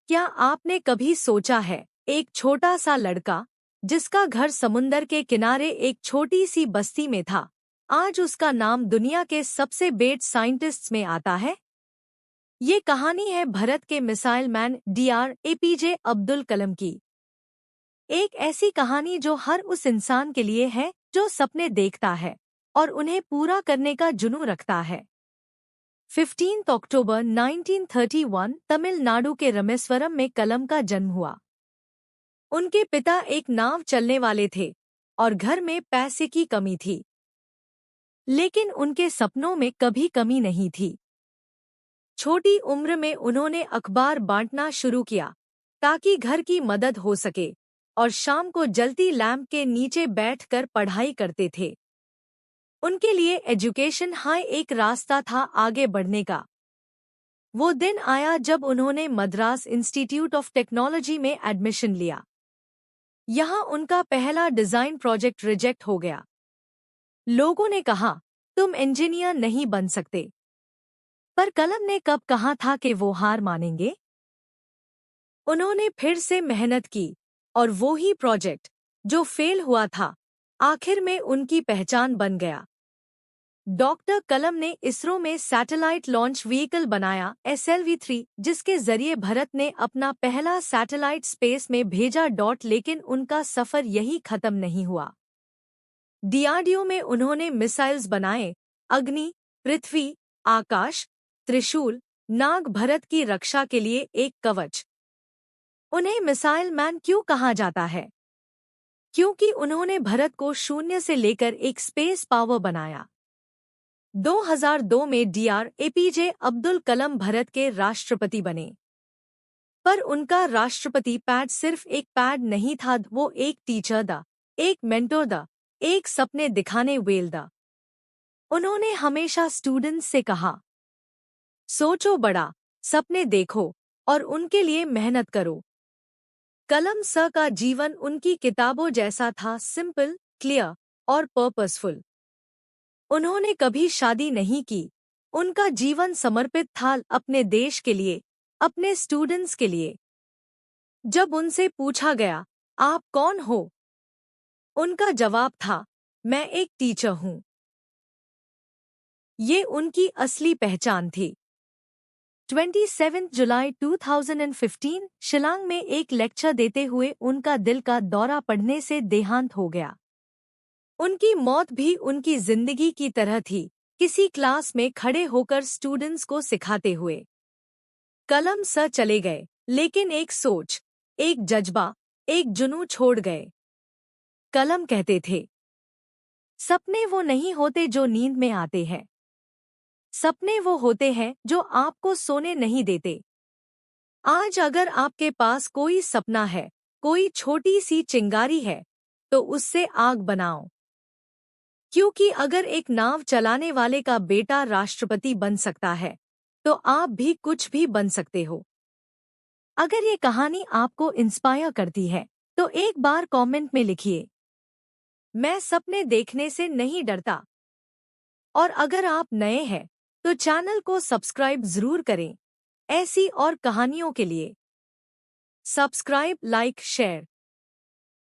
क्या आपने कभी सोचा है, एक छोटा सा लड़का जिसका घर समुंदर के किनारे एक छोटी सी बस्ती में था, आज उसका नाम दुनिया के सबसे बेस्ट साइंटिस्ट्स में आता है। ये कहानी है भारत के missile man Dr APJ Abdul Kalam की। एक ऐसी कहानी जो हर उस इंसान के लिए है जो सपने देखता है और उन्हें पूरा करने का जुनून रखता है। 15 अक्टूबर 1931 तमिलनाडु के रामेश्वरम में कलाम का जन्म हुआ। उनके पिता एक नाव चलने वाले थे और घर में पैसे की कमी थी, लेकिन उनके सपनों में कभी कमी नहीं थी। छोटी उम्र में उन्होंने अखबार बांटना शुरू किया ताकि घर की मदद हो सके और शाम को जलती लैंप के नीचे बैठकर पढ़ाई करते थे। उनके लिए एजुकेशन हाई एक रास्ता था आगे बढ़ने का। वो दिन आया जब उन्होंने मद्रास इंस्टीट्यूट ऑफ टेक्नोलॉजी में एडमिशन लिया। यहाँ उनका पहला डिजाइन प्रोजेक्ट रिजेक्ट हो गया। लोगों ने कहा, तुम इंजीनियर नहीं बन सकते। पर कलाम ने कब कहा था कि वो हार मानेंगे? उन्होंने फिर से मेहनत की और वो ही प्रोजेक्ट जो फेल हुआ था, आखिर में उनकी पहचान बन गया। डॉक्टर कलाम ने इसरो में सैटेलाइट लॉन्च व्हीकल बनाया SLV-3, जिसके जरिए भारत ने अपना पहला सैटेलाइट स्पेस में भेजा। लेकिन उनका सफर यही खत्म नहीं हुआ। डीआरडीओ में उन्होंने मिसाइल्स बनाए, अग्नि, पृथ्वी, आकाश, त्रिशूल, नाग, भारत की रक्षा के लिए एक कवच। उन्हें मिसाइल मैन क्यों कहा जाता है? क्योंकि उन्होंने भारत को शून्य से लेकर एक स्पेस पावर बनाया। 2002 में डीआर एपीजे अब्दुल कलाम भारत के राष्ट्रपति बने। पर उनका राष्ट्रपति पैड सिर्फ एक पैड नहीं था, वो एक टीचर था, एक मेंटोर था, एक सपने दिखाने वेल था। उन्होंने हमेशा स्टूडेंट्स से कहा, सोचो बड़ा, सपने देखो और उनके लिए मेहनत करो। कलाम सर का जीवन उनकी किताबों जैसा था, सिंपल, क्लियर और पर्पसफुल। उन्होंने कभी शादी नहीं की। उनका जीवन समर्पित था अपने देश के लिए, अपने स्टूडेंट्स के लिए। जब उनसे पूछा गया, आप कौन हो? उनका जवाब था, मैं एक टीचर हूँ। ये उनकी असली पहचान थी। 27 जुलाई 2015 शिलांग में एक लेक्चर देते हुए उनका दिल का दौरा पड़ने से देहांत हो गया। उनकी मौत भी उनकी जिंदगी की तरह थी, किसी क्लास में खड़े होकर स्टूडेंट्स को सिखाते हुए। कलाम सर चले गए, लेकिन एक सोच, एक जज्बा, एक जुनून छोड़ गए। कलाम कहते थे, सपने वो नहीं होते जो नींद में आते हैं। सपने वो होते हैं जो आपको सोने नहीं देते। आज अगर आपके पास कोई सपना है, कोई छोटी सी चिंगारी है, तो उससे आग बनाओ। क्योंकि अगर एक नाव चलाने वाले का बेटा राष्ट्रपति बन सकता है, तो आप भी कुछ भी बन सकते हो। अगर ये कहानी आपको इंस्पायर करती है, तो एक बार कमेंट में लिखिए, मैं सपने देखने से नहीं डरता। और अगर आप नए हैं, तो चैनल को सब्सक्राइब जरूर करें, ऐसी और कहानियों के लिए। Subscribe, like, share.